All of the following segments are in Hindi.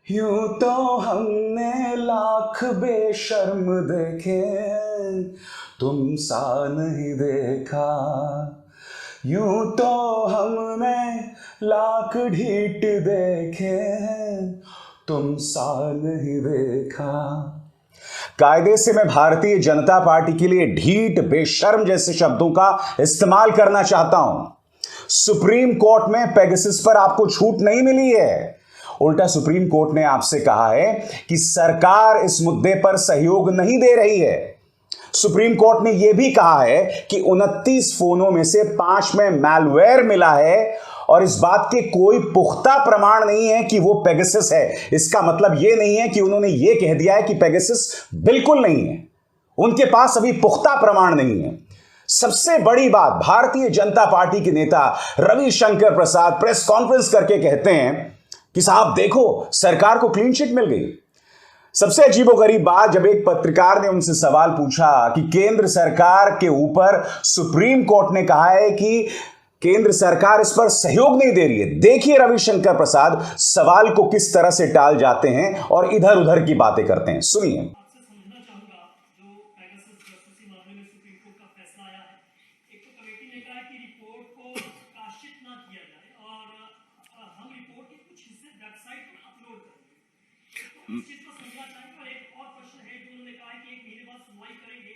यूं तो हमने लाख बेशर्म देखे, तुम सा नहीं देखा। यूं तो हमने लाख ढीठ देखे, तुम सा नहीं देखा। कायदे से मैं भारतीय जनता पार्टी के लिए ढीठ, बेशर्म जैसे शब्दों का इस्तेमाल करना चाहता हूं। सुप्रीम कोर्ट में पेगासस पर आपको छूट नहीं मिली है। उल्टा सुप्रीम कोर्ट ने आपसे कहा है कि सरकार इस मुद्दे पर सहयोग नहीं दे रही है। सुप्रीम कोर्ट ने यह भी कहा है कि 29 फोनों में से 5 में मैलवेयर मिला है और इस बात के कोई पुख्ता प्रमाण नहीं है कि वो पेगासस है। इसका मतलब यह नहीं है कि उन्होंने यह कह दिया है कि पेगासस बिल्कुल नहीं है। उनके पास अभी पुख्ता प्रमाण नहीं है। सबसे बड़ी बात, भारतीय जनता पार्टी के नेता रविशंकर प्रसाद प्रेस कॉन्फ्रेंस करके कहते हैं कि साहब देखो, सरकार को क्लीन चिट मिल गई। सबसे अजीबोगरीब बात, जब एक पत्रकार ने उनसे सवाल पूछा कि केंद्र सरकार के ऊपर सुप्रीम कोर्ट ने कहा है कि केंद्र सरकार इस पर सहयोग नहीं दे रही है, देखिए रविशंकर प्रसाद सवाल को किस तरह से टाल जाते हैं और इधर उधर की बातें करते हैं। सुनिए। इस चीज को समझना चाहेंगे और एक और प्रश्न है जो उन्होंने कहा कि 1 महीने बाद सुनवाई करेंगे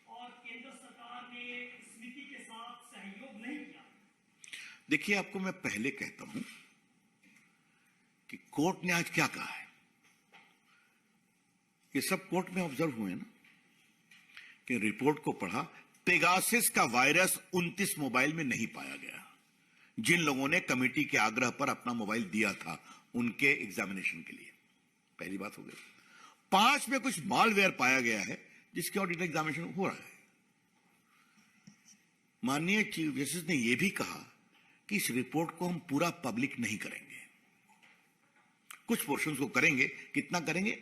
और केंद्र सरकार ने समिति के साथ सहयोग नहीं किया। देखिए, आपको मैं पहले कहता हूं कि कोर्ट ने आज क्या कहा है। ये सब कोर्ट में ऑब्जर्व हुए ना कि रिपोर्ट को पढ़ा, पेगासस का वायरस 29 मोबाइल में नहीं पाया गया। जिन लोगों ने कमेटी के आग्रह पर अपना मोबाइल दिया था उनके एग्जामिनेशन के लिए, पहली बात हो गई। 5 में कुछ मालवेयर पाया गया है जिसके ऑडिट एग्जामिनेशन हो रहा है। माननीय चीफ जस्टिस ने यह भी कहा कि इस रिपोर्ट को हम पूरा पब्लिक नहीं करेंगे, कुछ पोर्शंस को करेंगे। कितना करेंगे,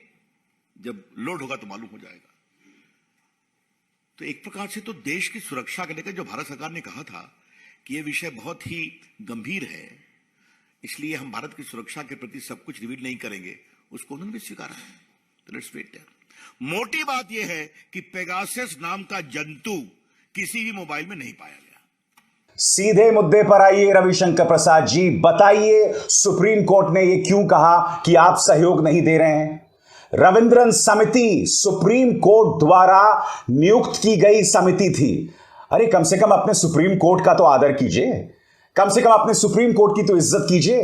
जब लोड होगा तो मालूम हो जाएगा। तो एक प्रकार से तो देश की सुरक्षा को लेकर जो भारत सरकार ने कहा था कि यह विषय बहुत ही गंभीर है, इसलिए हम भारत की सुरक्षा के प्रति सब कुछ रिवील नहीं करेंगे, उसको उन्होंने भी स्वीकारा है। तो लेट्स वेट देयर। मोटी बात यह है कि पेगासस नाम का जंतु किसी भी मोबाइल में नहीं पाया गया। सीधे मुद्दे पर आइए रविशंकर प्रसाद जी, बताइए सुप्रीम कोर्ट ने यह क्यों कहा कि आप सहयोग नहीं दे रहे हैं। रविंद्रन समिति सुप्रीम कोर्ट द्वारा नियुक्त की गई समिति थी। अरे कम से कम अपने सुप्रीम कोर्ट का तो आदर कीजिए, कम से कम अपने सुप्रीम कोर्ट की तो इज्जत कीजिए।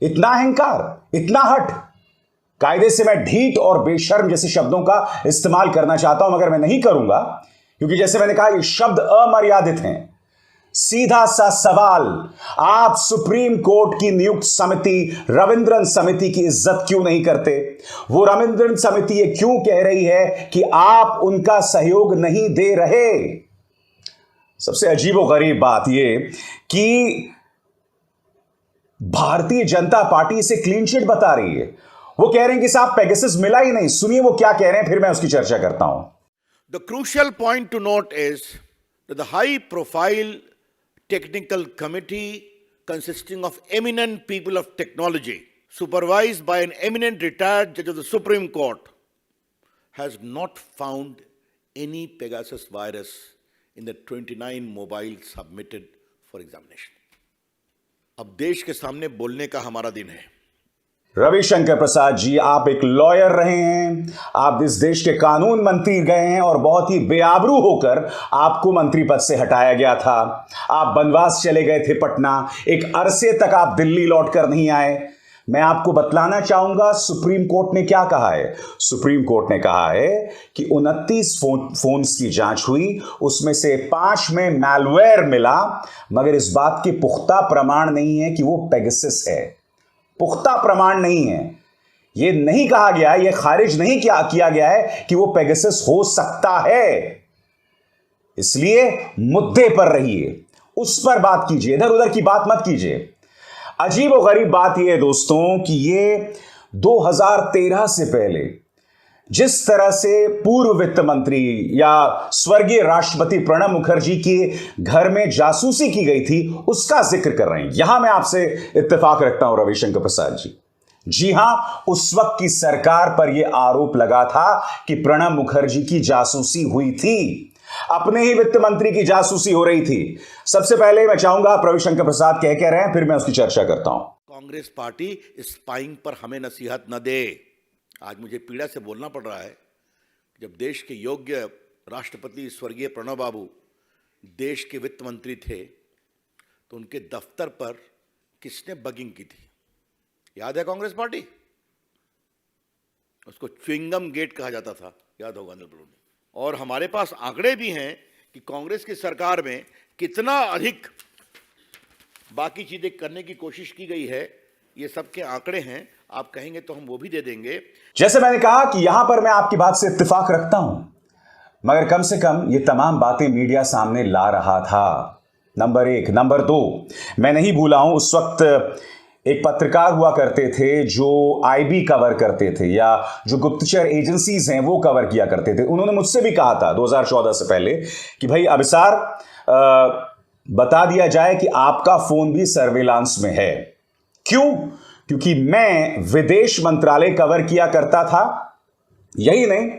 इतना अहंकार, इतना हट। कायदे से मैं ढीठ और बेशर्म जैसे शब्दों का इस्तेमाल करना चाहता हूं, मगर मैं नहीं करूंगा क्योंकि जैसे मैंने कहा ये शब्द अमर्यादित हैं। सीधा सा सवाल, आप सुप्रीम कोर्ट की नियुक्त समिति रविंद्रन समिति की इज्जत क्यों नहीं करते। वो रविंद्रन समिति ये क्यों कह रही है कि आप उनका सहयोग नहीं दे रहे। सबसे अजीबोगरीब बात ये कि भारतीय जनता पार्टी इसे क्लीन चिट बता रही है। वो कह रहे हैं कि साहब पेगासस मिला ही नहीं। सुनिए वो क्या कह रहे हैं, फिर मैं उसकी चर्चा करता हूं। The crucial point to note is that the high profile technical committee consisting of eminent people of technology, supervised by an eminent retired judge of the Supreme Court, has not found any Pegasus virus in the 29 mobiles submitted for examination. अब देश के सामने बोलने का हमारा दिन है। रविशंकर प्रसाद जी, आप एक लॉयर रहे हैं, आप इस देश के कानून मंत्री गए हैं और बहुत ही बेआबरू होकर आपको मंत्री पद से हटाया गया था। आप बनवास चले गए थे पटना, एक अरसे तक आप दिल्ली लौट कर नहीं आए। मैं आपको बतलाना चाहूंगा सुप्रीम कोर्ट ने क्या कहा है। सुप्रीम कोर्ट ने कहा है कि 29 फोन्स की जांच हुई, उसमें से 5 में मैलवेयर मिला, मगर इस बात के पुख्ता प्रमाण नहीं है कि वो पेगासस है। पुख्ता प्रमाण नहीं है। यह नहीं कहा गया है, यह खारिज नहीं किया गया है कि वो पेगासस हो सकता है। इसलिए मुद्दे पर रहिए, उस पर बात कीजिए, इधर उधर की बात मत कीजिए। अजीब और गरीब बात यह है दोस्तों कि ये 2013 से पहले जिस तरह से पूर्व वित्त मंत्री या स्वर्गीय राष्ट्रपति प्रणब मुखर्जी के घर में जासूसी की गई थी, उसका जिक्र कर रहे हैं। यहां मैं आपसे इत्तेफाक रखता हूं रविशंकर प्रसाद जी, जी हां, उस वक्त की सरकार पर यह आरोप लगा था कि प्रणब मुखर्जी की जासूसी हुई थी, अपने ही वित्त मंत्री की जासूसी हो रही थी। सबसे पहले मैं चाहूंगा आप रविशंकर प्रसाद कह रहे हैं, फिर मैं उसकी चर्चा करता हूं। कांग्रेस पार्टी स्पाइंग पर हमें नसीहत न दे। आज मुझे पीड़ा से बोलना पड़ रहा है, जब देश के योग्य राष्ट्रपति स्वर्गीय प्रणब बाबू देश के वित्त मंत्री थे तो उनके दफ्तर पर किसने बगिंग की थी? याद है कांग्रेस पार्टी? उसको च्युइंगम गेट कहा जाता था, याद होगा अनिल बलूनी। और हमारे पास आंकड़े भी हैं कि कांग्रेस की सरकार में कितना अधिक बाकी चीजें करने की कोशिश की गई है। ये सब के आंकड़े हैं, आप कहेंगे तो हम वो भी दे देंगे। जैसे मैंने कहा कि यहां पर मैं आपकी बात से इत्तेफाक रखता हूं, मगर कम से कम ये तमाम बातें मीडिया सामने ला रहा था, नंबर एक। नंबर दो, मैं नहीं भूला हूं, उस वक्त एक पत्रकार हुआ करते थे जो आईबी कवर करते थे या जो गुप्तचर एजेंसीज हैं वो कवर किया करते थे। उन्होंने मुझसे भी कहा था 2014 से पहले कि भाई अभिसार बता दिया जाए कि आपका फोन भी सर्विलांस में है। क्यों? क्योंकि मैं विदेश मंत्रालय कवर किया करता था। यही नहीं,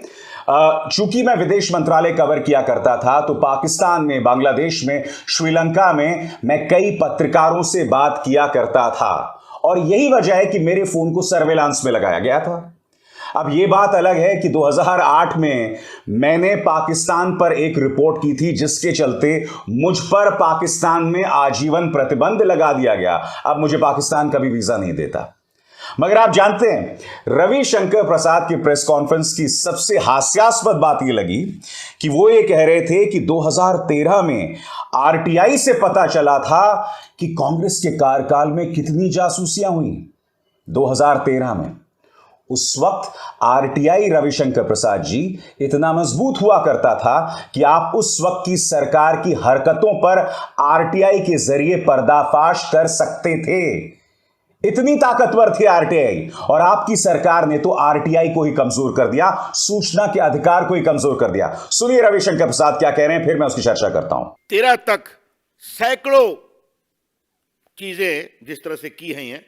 चूंकि मैं विदेश मंत्रालय कवर किया करता था तो पाकिस्तान में, बांग्लादेश में, श्रीलंका में मैं कई पत्रकारों से बात किया करता था और यही वजह है कि मेरे फोन को सर्वेलांस में लगाया गया था। अब यह बात अलग है कि 2008 में मैंने पाकिस्तान पर एक रिपोर्ट की थी जिसके चलते मुझ पर पाकिस्तान में आजीवन प्रतिबंध लगा दिया गया। अब मुझे पाकिस्तान का भी वीजा नहीं देता। मगर आप जानते हैं, रविशंकर प्रसाद की प्रेस कॉन्फ्रेंस की सबसे हास्यास्पद बात यह लगी कि वो ये कह रहे थे कि 2013 में आरटीआई से पता चला था कि कांग्रेस के कार्यकाल में कितनी जासूसियां हुई। 2013 में उस वक्त आरटीआई रविशंकर प्रसाद जी इतना मजबूत हुआ करता था कि आप उस वक्त की सरकार की हरकतों पर आरटीआई के जरिए पर्दाफाश कर सकते थे। इतनी ताकतवर थी आरटीआई, और आपकी सरकार ने तो आरटीआई को ही कमजोर कर दिया, सूचना के अधिकार को ही कमजोर कर दिया। सुनिए रविशंकर प्रसाद क्या कह रहे हैं, फिर मैं उसकी चर्चा करता हूं। 13 तक सैकड़ों चीजें जिस तरह से की हैं,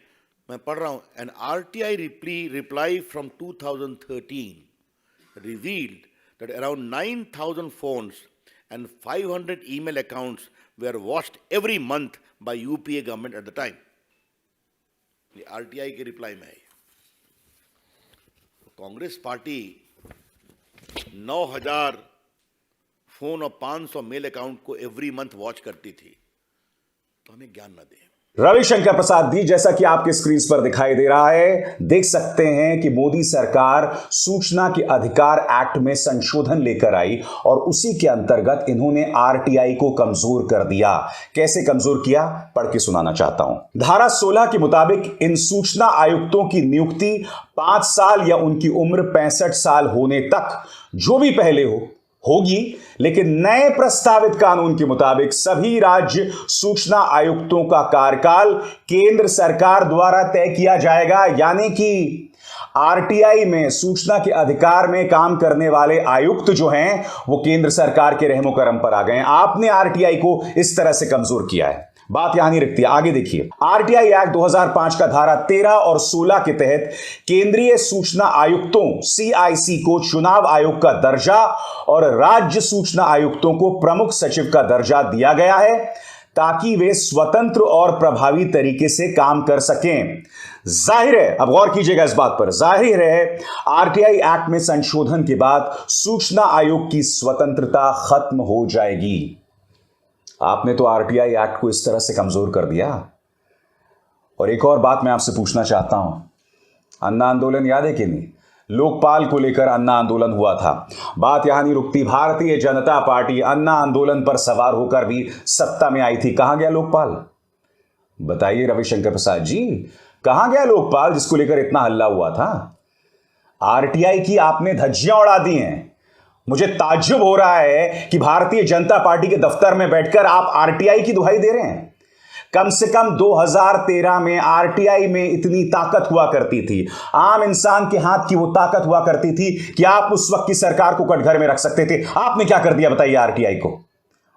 मैं पढ़ रहा हूं। An RTI reply from 2013 revealed that around 9,000 phones and 500 email accounts were watched every month by UPA government at the time. ये आरटीआई के रिप्लाई में है। कांग्रेस पार्टी 9,000 फोन और 500 मेल अकाउंट को एवरी मंथ वॉच करती थी, तो हमें ज्ञान न दे। रविशंकर प्रसाद जी, जैसा कि आपके स्क्रीन पर दिखाई दे रहा है, देख सकते हैं कि मोदी सरकार सूचना के अधिकार एक्ट में संशोधन लेकर आई और उसी के अंतर्गत इन्होंने आरटीआई को कमजोर कर दिया। कैसे कमजोर किया, पढ़ के सुनाना चाहता हूं। धारा 16 के मुताबिक इन सूचना आयुक्तों की नियुक्ति 5 साल या उनकी उम्र 65 साल होने तक, जो भी पहले होगी, लेकिन नए प्रस्तावित कानून के मुताबिक सभी राज्य सूचना आयुक्तों का कार्यकाल केंद्र सरकार द्वारा तय किया जाएगा। यानी कि आरटीआई में सूचना के अधिकार में काम करने वाले आयुक्त जो हैं वो केंद्र सरकार के रहमो करम पर आ गए हैं। आपने आरटीआई को इस तरह से कमजोर किया है। बात यहां नहीं रखती, आगे देखिए। आरटीआई एक्ट 2005 का धारा 13 और 16 के तहत केंद्रीय सूचना आयुक्तों सीआईसी को चुनाव आयोग का दर्जा और राज्य सूचना आयुक्तों को प्रमुख सचिव का दर्जा दिया गया है ताकि वे स्वतंत्र और प्रभावी तरीके से काम कर सकें। जाहिर है, अब गौर कीजिएगा इस बात पर, जाहिर है आरटीआई एक्ट में संशोधन के बाद सूचना आयोग की स्वतंत्रता खत्म हो जाएगी। आपने तो आरटीआई एक्ट को इस तरह से कमजोर कर दिया। और एक और बात मैं आपसे पूछना चाहता हूं, अन्ना आंदोलन याद है कि नहीं? लोकपाल को लेकर अन्ना आंदोलन हुआ था। बात यहां नहीं रुकती, भारतीय जनता पार्टी अन्ना आंदोलन पर सवार होकर भी सत्ता में आई थी। कहां गया लोकपाल? बताइए रविशंकर प्रसाद जी, कहां गया लोकपाल जिसको लेकर इतना हल्ला हुआ था? आरटीआई की आपने धज्जियां उड़ा दी हैं। मुझे ताज्जुब हो रहा है कि भारतीय जनता पार्टी के दफ्तर में बैठकर आप आरटीआई की दुहाई दे रहे हैं। कम से कम 2013 में आरटीआई में इतनी ताकत हुआ करती थी, आम इंसान के हाथ की वो ताकत हुआ करती थी कि आप उस वक्त की सरकार को कटघरे में रख सकते थे। आपने क्या कर दिया बताइए आरटीआई को,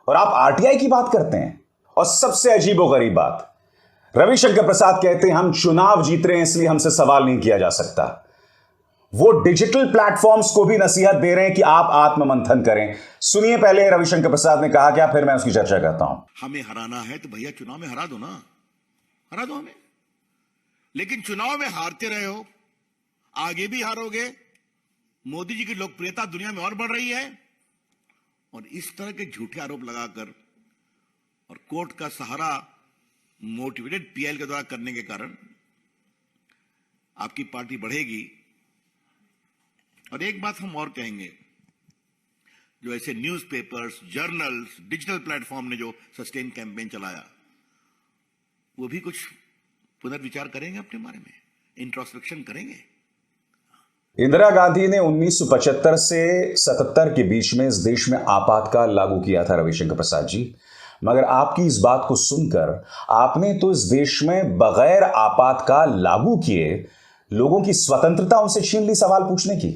और आप आरटीआई की बात करते हैं। और सबसे अजीबोगरीब बात, रविशंकर प्रसाद कहते हैं हम चुनाव जीत रहे हैं इसलिए हमसे सवाल नहीं किया जा सकता। वो डिजिटल प्लेटफॉर्म्स को भी नसीहत दे रहे हैं कि आप आत्ममंथन करें। सुनिए पहले रविशंकर प्रसाद ने कहा क्या, फिर मैं उसकी चर्चा करता हूं। हमें हराना है तो भैया चुनाव में हरा दो ना, हरा दो हमें। लेकिन चुनाव में हारते रहे हो, आगे भी हारोगे। मोदी जी की लोकप्रियता दुनिया में और बढ़ रही है, और इस तरह के झूठे आरोप लगाकर और कोर्ट का सहारा मोटिवेटेड पीएल के द्वारा करने के कारण आपकी पार्टी बढ़ेगी। और एक बात हम और कहेंगे, जो ऐसे न्यूज़पेपर्स, जर्नल्स, डिजिटल प्लेटफॉर्म ने जो सस्टेन कैंपेन चलाया, वो भी कुछ पुनर्विचार करेंगे अपने बारे में, इंट्रोस्पेक्शन करेंगे। इंदिरा गांधी ने 1975 से 77 के बीच में इस देश में आपातकाल लागू किया था रविशंकर प्रसाद जी, मगर आपकी इस बात को सुनकर आपने तो इस देश में बगैर आपातकाल लागू किए लोगों की स्वतंत्रता उनसे छीन ली सवाल पूछने की।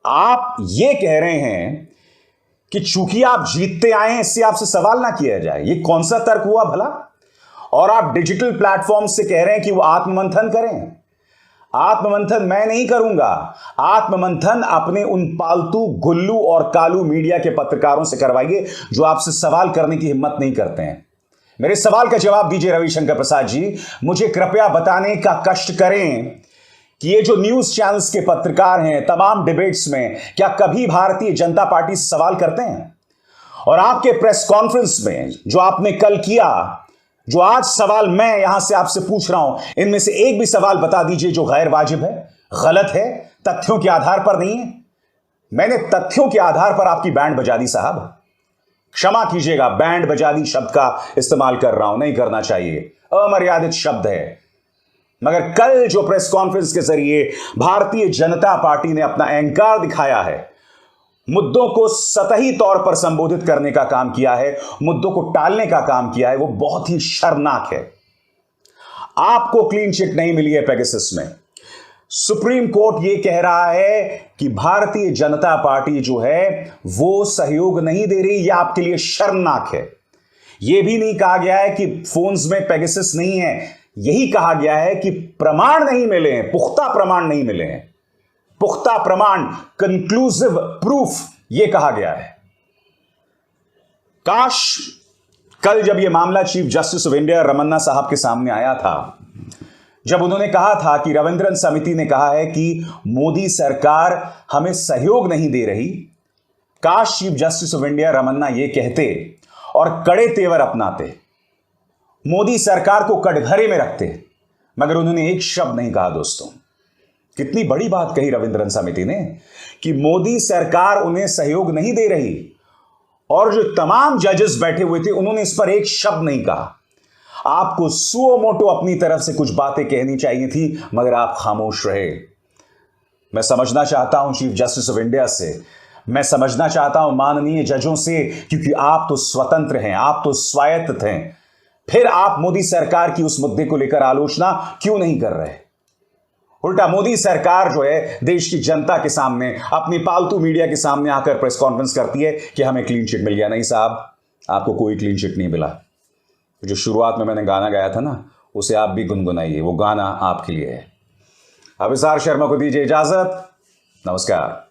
आप ये कह रहे हैं कि चूंकि आप जीतते आए हैं इससे आपसे सवाल ना किया जाए, ये कौन सा तर्क हुआ भला? और आप डिजिटल प्लेटफॉर्म से कह रहे हैं कि वो आत्ममंथन करें। आत्ममंथन मैं नहीं करूंगा, आत्ममंथन अपने उन पालतू गुल्लू और कालू मीडिया के पत्रकारों से करवाइए जो आपसे सवाल करने की हिम्मत नहीं करते हैं। मेरे सवाल का जवाब दीजिए रविशंकर प्रसाद जी। मुझे कृपया बताने का कष्ट करें कि ये जो न्यूज चैनल्स के पत्रकार हैं तमाम डिबेट्स में क्या कभी भारतीय जनता पार्टी से सवाल करते हैं? और आपके प्रेस कॉन्फ्रेंस में जो आपने कल किया, जो आज सवाल मैं यहां से आपसे पूछ रहा हूं, इनमें से एक भी सवाल बता दीजिए जो गैर वाजिब है, गलत है, तथ्यों के आधार पर नहीं है। मैंने तथ्यों के आधार पर आपकी बैंड बजा दी साहब, क्षमा कीजिएगा, बैंड बजा दी शब्द का इस्तेमाल कर रहा हूं, नहीं करना चाहिए, अमर्यादित शब्द है। मगर कल जो प्रेस कॉन्फ्रेंस के जरिए भारतीय जनता पार्टी ने अपना अहंकार दिखाया है, मुद्दों को सतही तौर पर संबोधित करने का काम किया है, मुद्दों को टालने का काम किया है, वो बहुत ही शर्मनाक है। आपको क्लीन चिट नहीं मिली है पेगासस में। सुप्रीम कोर्ट ये कह रहा है कि भारतीय जनता पार्टी जो है वो सहयोग नहीं दे रही, यह आपके लिए शर्मनाक है। यह भी नहीं कहा गया है कि फोन्स में पेगासस नहीं है, यही कहा गया है कि प्रमाण नहीं मिले हैं, पुख्ता प्रमाण नहीं मिले हैं, पुख्ता प्रमाण, कंक्लूसिव प्रूफ, यह कहा गया है। काश कल जब यह मामला chief justice of India Ramana साहब के सामने आया था, जब उन्होंने कहा था कि रविंद्रन समिति ने कहा है कि मोदी सरकार हमें सहयोग नहीं दे रही, काश chief justice of India Ramana यह कहते और कड़े तेवर अपनाते, मोदी सरकार को कटघरे में रखते, मगर उन्होंने एक शब्द नहीं कहा। दोस्तों, कितनी बड़ी बात कही रविंद्रन समिति ने कि मोदी सरकार उन्हें सहयोग नहीं दे रही, और जो तमाम जजेस बैठे हुए थे उन्होंने इस पर एक शब्द नहीं कहा। आपको सुओ मोटो अपनी तरफ से कुछ बातें कहनी चाहिए थी, मगर आप खामोश रहे। मैं समझना चाहता हूं चीफ जस्टिस ऑफ इंडिया से, मैं समझना चाहता हूं माननीय जजों से, क्योंकि आप तो स्वतंत्र हैं, आप तो स्वायत्त हैं, फिर आप मोदी सरकार की उस मुद्दे को लेकर आलोचना क्यों नहीं कर रहे? उल्टा मोदी सरकार जो है देश की जनता के सामने, अपनी पालतू मीडिया के सामने आकर प्रेस कॉन्फ्रेंस करती है कि हमें क्लीन चिट मिल गया। नहीं साहब, आपको कोई क्लीन चिट नहीं मिला। जो शुरुआत में मैंने गाना गाया था ना, उसे आप भी गुनगुनाइए, वो गाना आपके लिए है। अभिसार शर्मा को दीजिए इजाजत, नमस्कार।